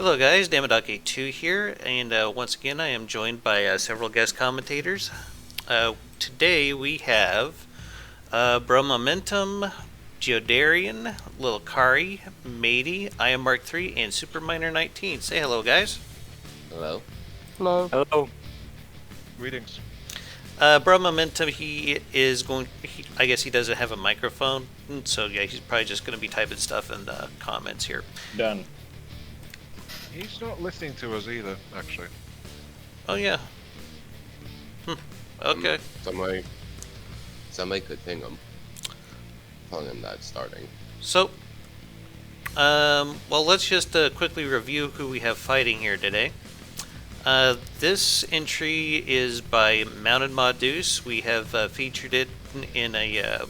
Hello guys, Dama.K2 here, and once again I am joined by several guest commentators. Today we have Momentum, Geodarian, Lil Kari, Matey, I am Mark 3, and Superminer19. Say hello guys. Hello. Hello. Hello. Greetings. Momentum, I guess he doesn't have a microphone, so yeah, he's probably just going to be typing stuff in the comments here. Done. He's not listening to us either, actually. Oh yeah. Okay. Somebody could ping him. Telling him that it's starting. So, well, let's just quickly review who we have fighting here today. This entry is by Mounted MaDuce. We have featured it in a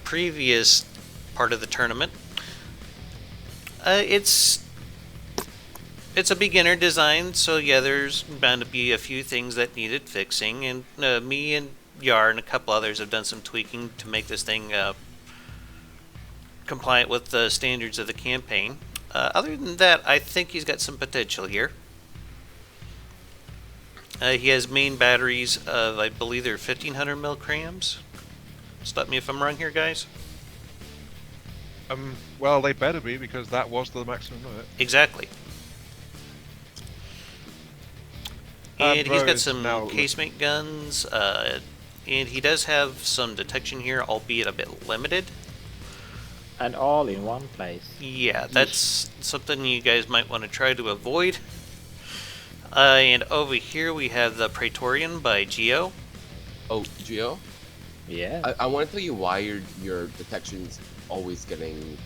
previous part of the tournament. It's a beginner design, so yeah, there's bound to be a few things that needed fixing, and me and Yar and a couple others have done some tweaking to make this thing compliant with the standards of the campaign. Other than that, I think he's got some potential here. He has main batteries of, I believe they're 1500 milligrams. Stop me if I'm wrong here, guys. Well, they better be, because that was the maximum limit. Exactly. And he's got some casemate guns, and he does have some detection here, albeit a bit limited. And all in one place. Yeah, that's something you guys might want to try to avoid. And over here we have the Praetorian by Geo. Oh, Geo? Yeah. I want to tell you why your detection's always getting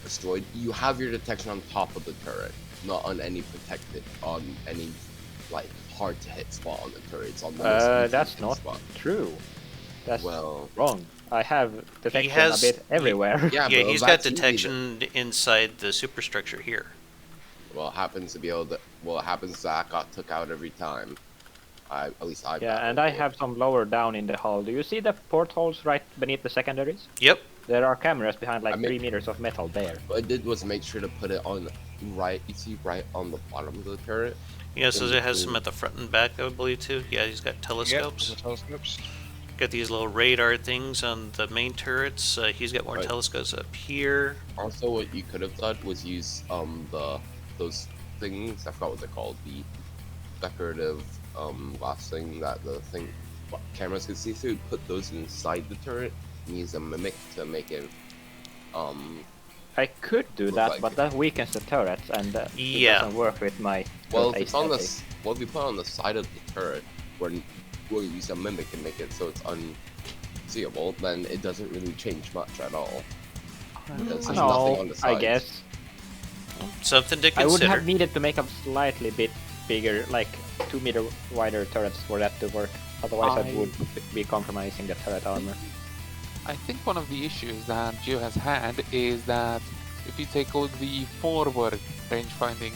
destroyed. You have your detection on top of the turret, not on any like hard to hit spot on the turret. It's on the most that's not spot. True. That's wrong. I have detection a bit everywhere. Yeah, he's got detection inside the superstructure here. Well, it happens to be able to. Well, it happens that got took out every time. At least I. Yeah, and I have some lower down in the hull. Do you see the portholes right beneath the secondaries? Yep. There are cameras behind like 3 meters of metal there. What I did was make sure to put it on right. You see, right on the bottom of the turret. Yeah, so it has some at the front and back, I believe, too. Yeah, he's got telescopes. Yep, the telescopes. Got these little radar things on the main turrets. He's got more telescopes up here. Also, what you could have done was use those things. I forgot what they're called. The decorative glass thing that the cameras can see through. Put those inside the turret and use a mimic to make it. I could do that, but that weakens the turrets, and it doesn't work with my. Well, if you put on the side of the turret, when we'll use a mimic and make it so it's unseeable, then it doesn't really change much at all. There's nothing on the sides. I guess. Something to consider. I would have needed to make a slightly bit bigger, like 2 meter wider turrets for that to work. Otherwise, I would be compromising the turret armor. I think one of the issues that Geo has had is that if you take a look, the forward range finding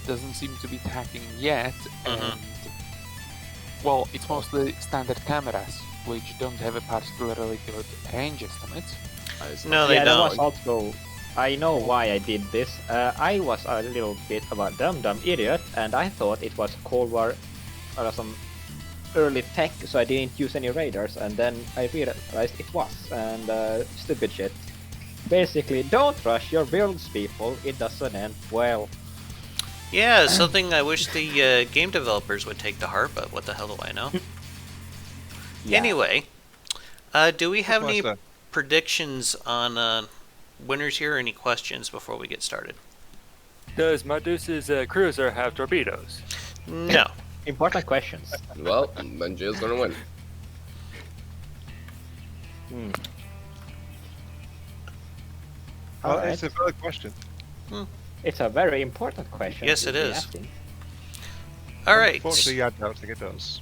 doesn't seem to be tacking yet, and well, it's mostly standard cameras which don't have a particularly good range estimate. No, they don't. That was also. I know why I did this. I was a little bit of a dumb idiot, and I thought it was Cold War or some early tech, so I didn't use any radars, and then I realized it was, and stupid shit. Basically, don't rush your builds, people. It doesn't end well. Yeah, something I wish the game developers would take to heart, but what the hell do I know? Yeah. Anyway, do we have any predictions on winners here, or any questions before we get started? Does MaDuce's cruiser have torpedoes? No. Important questions. Well, then Geo's gonna win. Well, it's a valid question. It's a very important question. Yes, it is. Alright. Unfortunately, I don't think it does.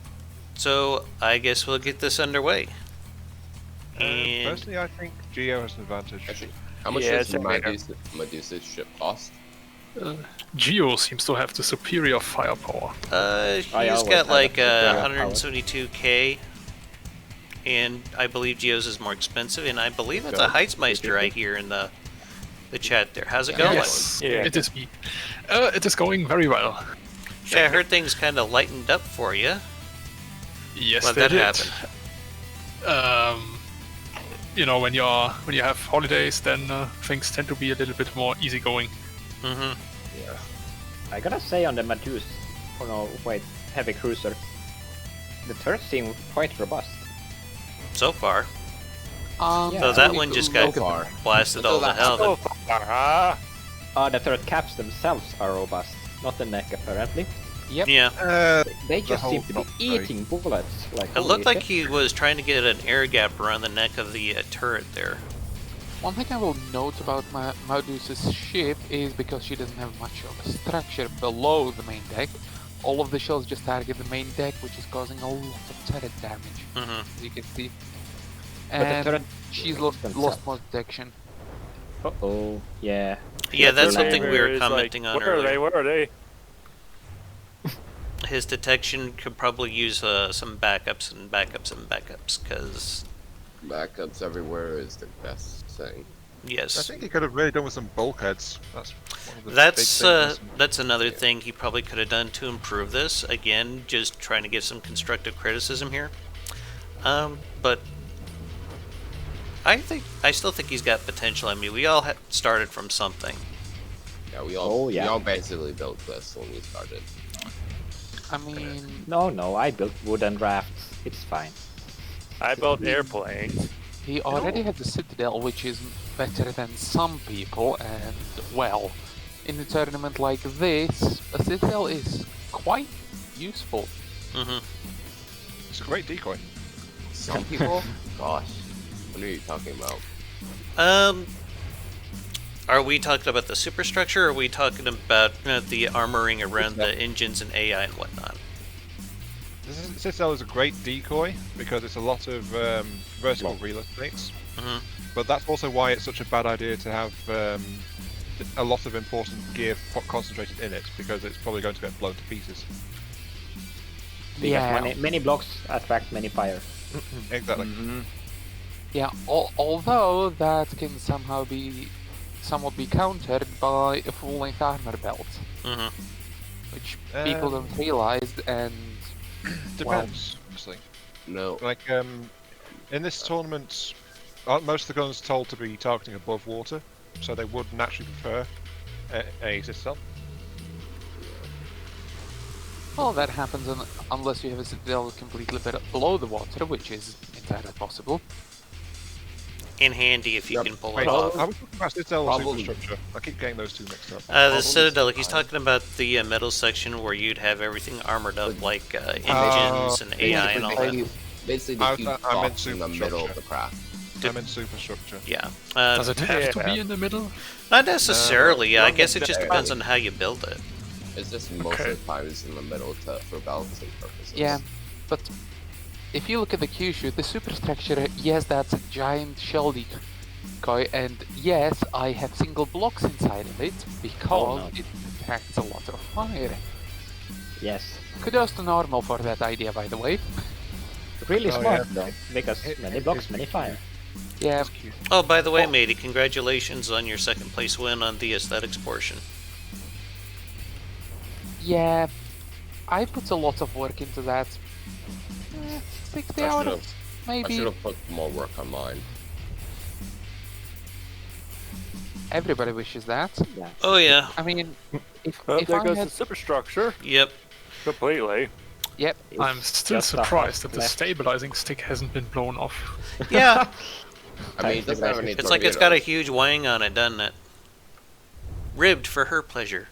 So, I guess we'll get this underway. And personally, I think Geo has an advantage. Actually, how much does MaDuce's ship cost? Geo seems to have the superior firepower. He's got like 172k, and I believe Geo's is more expensive, and I believe it's a Heightsmeister I hear in the the chat there. How's it going? Yes, Yeah. it is me. It is going very well. Yeah, I heard things kind of lightened up for you. Yes, Well, they that did. happened. You know, when you have holidays, then things tend to be a little bit more easygoing. Mm-hmm. Yeah. I gotta say on the MaDuce, quite heavy cruiser, the turrets seem quite robust. So far. Yeah. Though that one just got So far. blasted Until all to that hell. So Then. far, huh? The turret caps themselves are robust, not the neck apparently. Yeah. They The just whole seem to be top three. eating bullets. Like, It looked holy like shit. he was trying to get an air gap around the neck of the turret there. One thing I will note about MaDuce's ship is because she doesn't have much of a structure below the main deck, all of the shells just target the main deck, which is causing a lot of turret damage, Mm-hmm. as you can see. But the And turret she's themselves. lost more detection. Uh-oh, yeah. Yeah, that's The something we flavor were is commenting like, on where earlier. Where are they? His detection could probably use some backups and backups and backups, because, Backups everywhere is the best thing. I yes. think he could have really done with some bulkheads. That's one of the That's big things. that's another thing he probably could have done to improve this. Again, just trying to give some constructive criticism here. But I still think he's got potential. I mean, we all started from something. Yeah, we all yeah. we all basically built this when we started. I mean, No, I built wooden rafts. It's fine. I built airplanes. he already has a citadel, which is better than some people, and well, in a tournament like this, a citadel is quite useful. Mm-hmm. It's a great decoy. Some people, gosh, what are you talking about? Are we talking about the superstructure, or are we talking about the armoring around the engines and AI and whatnot? Citadel is a great decoy because it's a lot of vertical real estates. Mhm. But that's also why it's such a bad idea to have a lot of important gear concentrated in it, because it's probably going to get blown to pieces. Because Yeah. many blocks attract many fire. Exactly. Yeah, although that can somehow be somewhat be countered by a full-length armor belt, Mm-hmm. which people don't realize, and Depends, honestly. No, Like in this tournament, aren't most of the guns told to be targeting above water, so they would naturally prefer a citadel. well, that happens unless you have a citadel completely below the water, which is entirely possible. In handy if you Yep. can pull Wait, it off. I was talking about citadel or Probably. superstructure. I keep getting those two mixed up. The Citadel, he's talking about the metal section where you'd have everything armored up, like engines and AI and all that. basically the I huge meant box in the middle of superstructure. the craft. I'm in superstructure. Yeah. Does it have to Yeah. be in the middle? Not necessarily. I not guess it just necessarily. depends on how you build it. It's just most Okay. of the time it's in the middle for balancing purposes. Yeah, but if you look at the Kyushu, the superstructure, yes, that's a giant shell decoy, and yes, I have single blocks inside of it because no. it attracts a lot of fire. Yes. Kudos to Normal for that idea, by the way. Really Oh, smart yeah. though, because many blocks, many fire. Yeah, Oh, by the way, matey, congratulations on your second place win on the aesthetics portion. yeah, I put a lot of work into that. 60 I hours, should maybe. have put more work on mine. Everybody wishes that. Yeah. Oh yeah. I mean, if Oh, there I goes had... the superstructure Yep. completely. Yep, It's I'm still just a surprised half that the left. stabilizing stick hasn't been blown off. Yeah. I mean, it doesn't have any It's like it's got a torpedoes. huge wang on it, doesn't it? Ribbed for her pleasure.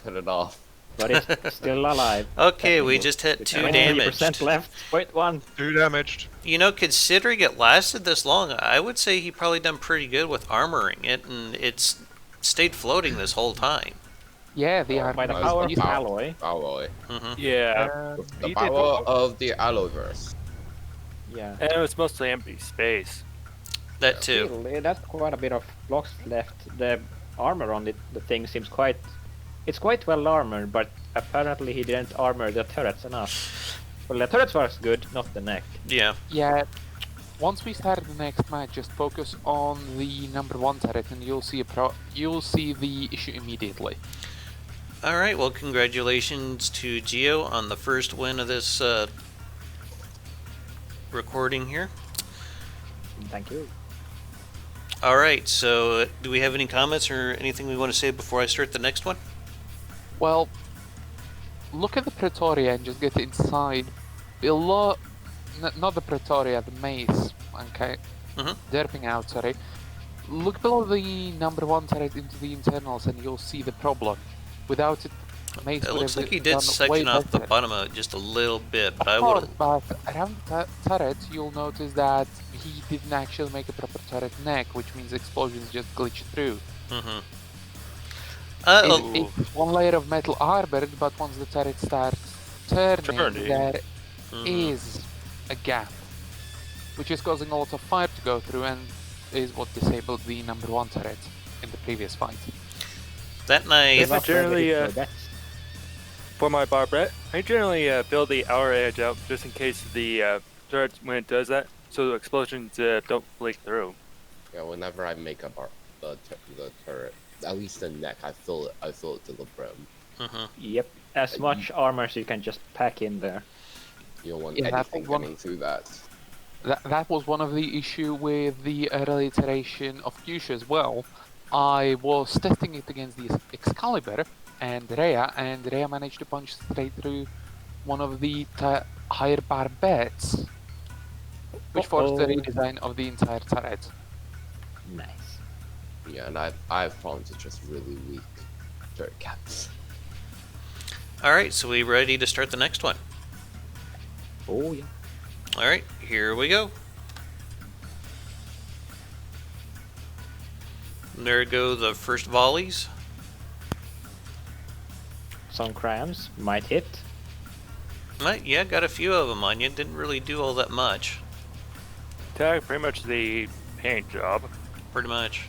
Cut it off. But it's still alive. Okay, we Technically. just hit With 2 20% damaged. left. Point one. 2 damaged. You know, considering it lasted this long, I would say he probably done pretty good with armoring it, and it's stayed floating this whole time. yeah, the By the armor is power of decent. alloy. Alloy. Hmm. Yeah. The He did power of the Alloyverse. Yeah. And it was mostly empty space. That too. Still, that's quite a bit of blocks left. The armor on the thing seems quite... It's quite well armored, but apparently he didn't armor the turrets enough. Well, the turrets was good, not the neck. Yeah. Yeah, once we start the next match, just focus on the number 1 turret, and you'll see you'll see the issue immediately. All right. Well, congratulations to Geo on the first win of this recording here. Thank you. All right. So, do we have any comments or anything we want to say before I start the next one? Well, look at the Pretoria and just get inside. Below, not the Pretoria, the maze. Okay, derping out. Sorry. Look below the number 1 turret into the internals, and you'll see the problem. Without it, maze It would looks have like he done did section way off the better. bottom of it just a little bit, but I Of would course, have. but around the turret, you'll notice that he didn't actually make a proper turret neck, which means explosions just glitch through. It's one layer of metal armored, but once the turret starts turning, there is a gap, which is causing a lot of fire to go through, and is what disabled the number 1 turret in the previous fight. That night. I generally, for my barbette, I generally build the outer edge out just in case the turret, when it does that, so the explosions don't leak through. Yeah, whenever I make a the turret, at least the neck, I fill it to the brim. Yep. As much armor as you can just pack in there. You don't want Yeah, anything getting through that. That was one of the issue with the early iteration of Fuchsia as well. I was testing it against the Excalibur and Rhea managed to punch straight through one of the higher barbettes, which forced the redesign of the entire turret. Nice. Yeah, and I have problems with just really weak turret caps. All right. So we ready to start the next one? Oh yeah. All right. Here we go. There go the first volleys. Some crams might hit. Right, yeah, got a few of them on you. Didn't really do all that much. Tag pretty much the paint job. Pretty much.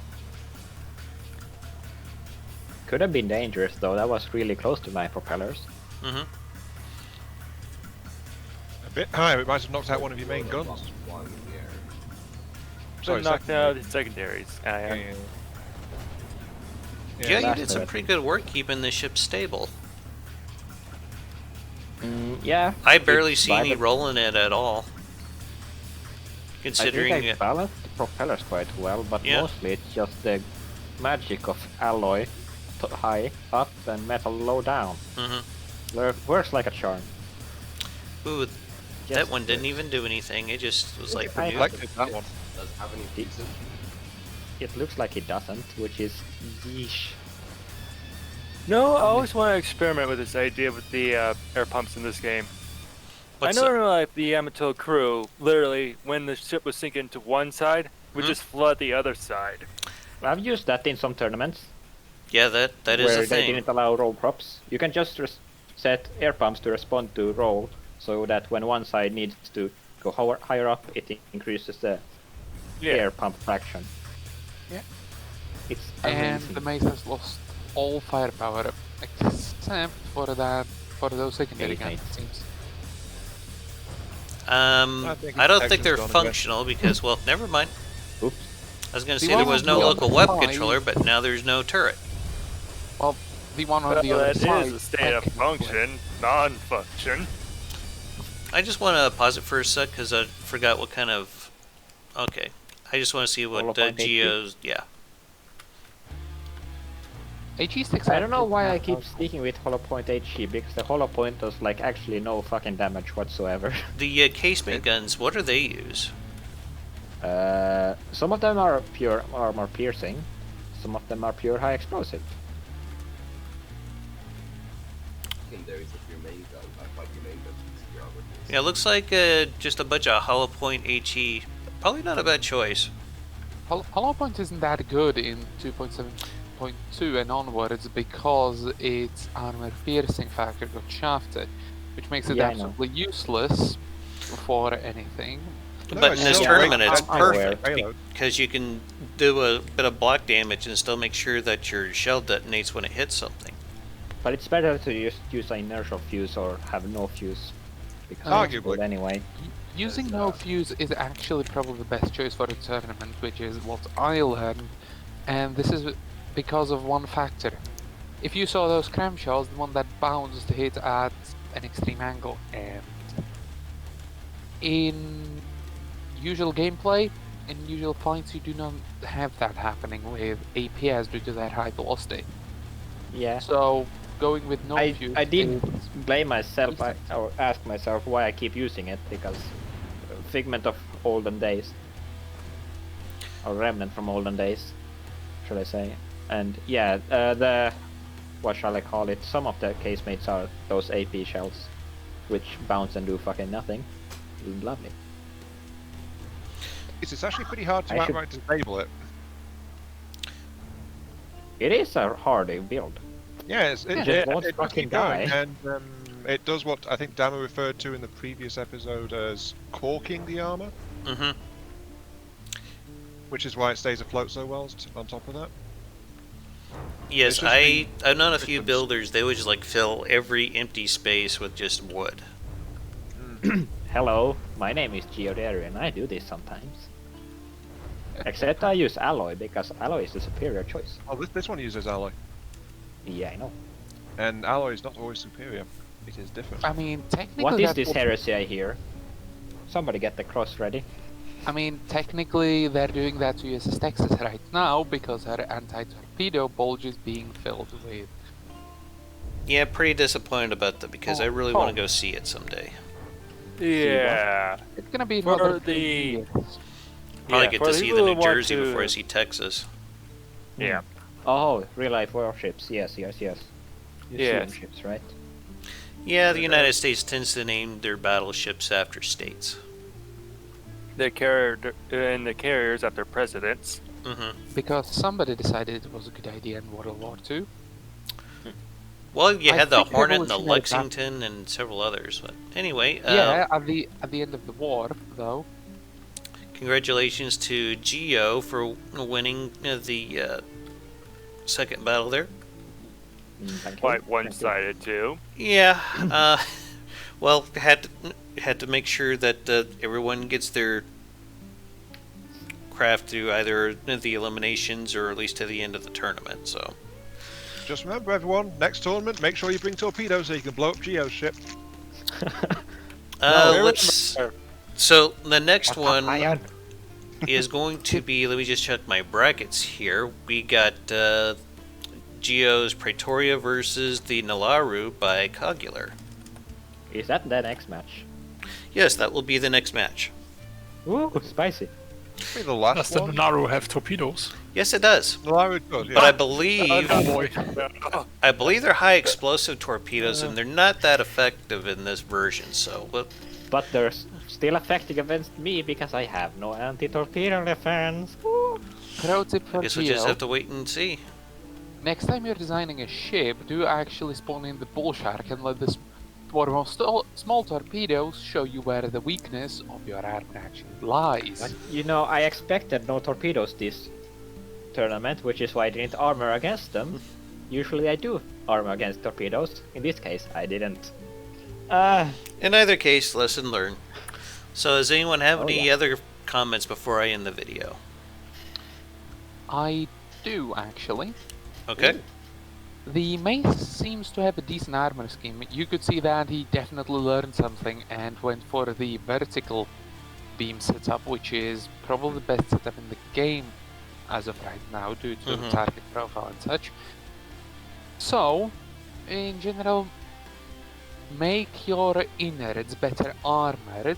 Could have been dangerous though. That was really close to my propellers. Mm-hmm. A bit high, it might have knocked out one of your main guns. Sorry, Knocked out the secondaries. Yeah, you that's did some good. pretty good work keeping the ship stable. Yeah. I barely see by any the- roll in it at all. Considering I think I balanced the propellers quite well, but Yeah. mostly it's just the magic of alloy high up and metal low down. Works like a charm. Ooh, that Just one didn't works. even do anything. It just was like I produced. Collected that one. Does it have any fuses? It looks like it doesn't, which is yeesh. No, I always want to experiment with this idea with the air pumps in this game. What's I know, like the Yamato crew, literally, when the ship was sinking to one side, would just flood the other side. I've used that in some tournaments Yeah, that is where a they thing. didn't allow roll props. You can just set air pumps to respond to roll, so that when one side needs to go higher up, it increases the air pump fraction. Yeah. It's And amazing. the maze has lost all firepower except for those secondary guns, it seems. I think I don't its think they're action's gone again. functional because, well, never mind. Oops. I was going to The say there one was on no the local other web side- controller, but now there's no turret. Well, the one on Well, the other that side. is a state of technically- function, non-function. I just want to pause it for a sec because I forgot what kind of. Okay, I just want to see what Hollow point Geo's. Yeah. HE sticks I out don't know why I keep pretty sticking with hollow point HE, because the hollow point does like actually no fucking damage whatsoever. The casement guns, what do they use? Some of them are pure armor piercing, some of them are pure high explosive. Secondaries of your main gun. I thought your main gun was geography. Yeah, it looks like just a bunch of hollow point HE. Probably not a bad choice. Hollow point isn't that good in 2.7.2 and onwards because its armor piercing factor got shafted, which makes it Yeah, I know. absolutely useless for anything. No, But it's in this still tournament, great. it's I'm aware. perfect Payload. because you can do a bit of block damage and still make sure that your shell detonates when it hits something. But it's better to just use an inertial fuse or have no fuse, because it's Arguably. good anyway. Using no fuse is actually probably the best choice for a tournament, which is what I learned, and this is because of one factor. If you saw those cramshells, the one that bounced hit at an extreme angle, and in usual gameplay, in usual fights, you do not have that happening with APS due to their high velocity. Yeah. So going with no I fuse, did is- blame myself or ask myself why I keep using it, because figment of olden days, or remnant from olden days, should I say? And yeah, the what shall I call it? Some of the casemates are those AP shells, which bounce and do fucking nothing. Lovely. It's actually pretty hard to I should- outright disable it. It is a hardy build. Yeah, just won't it does fucking keep going, die. and it does what I think Dama referred to in the previous episode as corking the armor, Mm-hmm. which is why it stays afloat so well on top of that. Yes, It's just I've known a few systems. builders. They would just like fill every empty space with just wood. Hello, my name is Geodarian. I do this sometimes. Except I use alloy, because alloy is the superior choice. Oh, this one uses alloy, Yeah, I know. and alloy is not always superior. It is different. I mean, technically, What is that this would- heresy I hear? Somebody get the cross ready. I mean, technically, they're doing that to USS Texas right now because her anti-torpedo bulge is being filled with. Yeah, pretty disappointed about that because I really want to go see it someday. Yeah. It's gonna be For another the- 20 years. Probably Yeah, get for to the see people the who New want Jersey before I to- see Texas. Yeah. Oh, real life warships. Yes. Yes. Museum ships, right? Yeah, the United States tends to name their battleships after states. The carrier and the carriers after presidents. Mm-hmm. Because somebody decided it was a good idea in World War II. Well, you I had the think Hornet and the revolutionary Lexington and several others. But anyway, Yeah, at the end of the war, though. congratulations to Geo for winning the second battle there. Thank you. Quite Thank you. one-sided too. Yeah. Well, had to make sure that everyone gets their craft through either the eliminations or at least to the end of the tournament. So. Just remember, everyone, next tournament, make sure you bring torpedoes so you can blow up Geo's ship. Let's. So the next one Iron. is going to be. Let me just check my brackets here. We got Geo's Praetoria versus the Nalaru by Cogular. Is that the next match? Yes, that will be the next match. Ooh, spicy. Be the Does last the one. Naru have torpedoes? Yes, it does. Nalaru does, But I yeah. believe Oh boy. they're high explosive torpedoes, and they're not that effective in this version. So, well, But they're still effective against me because I have no anti-torpedo defense. Ooh. Pro tip I for guess we'll just Geo. have to wait and see. Next time you're designing a ship, do actually spawn in the bull shark and let the small torpedoes show you where the weakness of your armor actually lies. But, you know, I expected no torpedoes this tournament, which is why I didn't armor against them. Usually I do armor against torpedoes. In this case, I didn't. In either case, lesson learned. So, does anyone have Oh, any yeah. other comments before I end the video? I do actually. Okay. The Mace seems to have a decent armor scheme. You could see that he definitely learned something and went for the vertical beam setup, which is probably the best setup in the game as of right now due to Mhm. target profile and such. So, in general, make your innards better armored,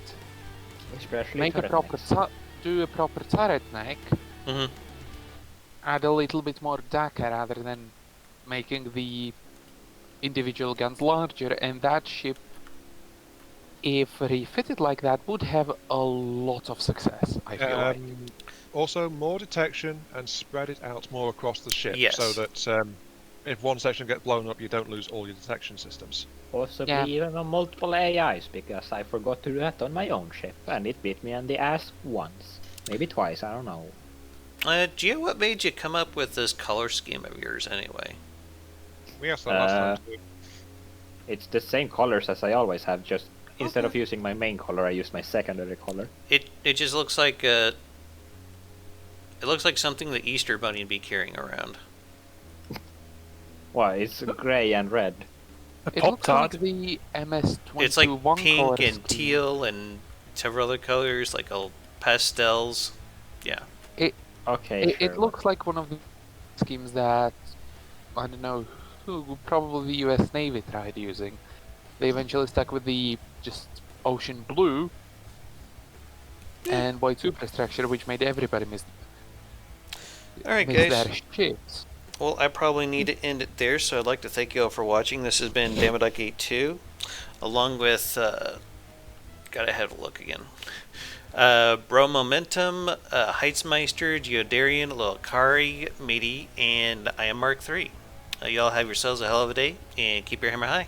Especially make a turret proper necks. do a proper turret neck, Mm-hmm. add a little bit more DACA rather than making the individual guns larger, and that ship, if refitted like that, would have a lot of success, I feel like. Also, more detection and spread it out more across the ship, Yes. so that if one section gets blown up, you don't lose all your detection systems. Possibly Yeah. even on multiple AIs, because I forgot to do that on my own ship, and it bit me in the ass once. Maybe twice, I don't know. Gio, what made you come up with this color scheme of yours anyway? We asked that last time too. It's the same colors as I always have, just instead of using my main color, I used my secondary color. It just looks like it looks like something the Easter Bunny would be carrying around. Why? It's gray and red. A It Pop looks like Tart. the MS-21 It's like color pink and scheme. teal and several other colors, like all pastels. Yeah. Okay, It sure. looks like one of the schemes that, I don't know, who probably the US Navy tried using. They eventually stuck with the just ocean blue and white superstructure, which made everybody miss Alright, their guys. shit. Well, I probably need to end it there, so I'd like to thank you all for watching. This has been Dama.82, along with, gotta have a look again. Bro Momentum, Heitzmeister, Geodarian, Lilakari, Meaty, and I am Mark 3. Y'all have yourselves a hell of a day, and keep your hammer high.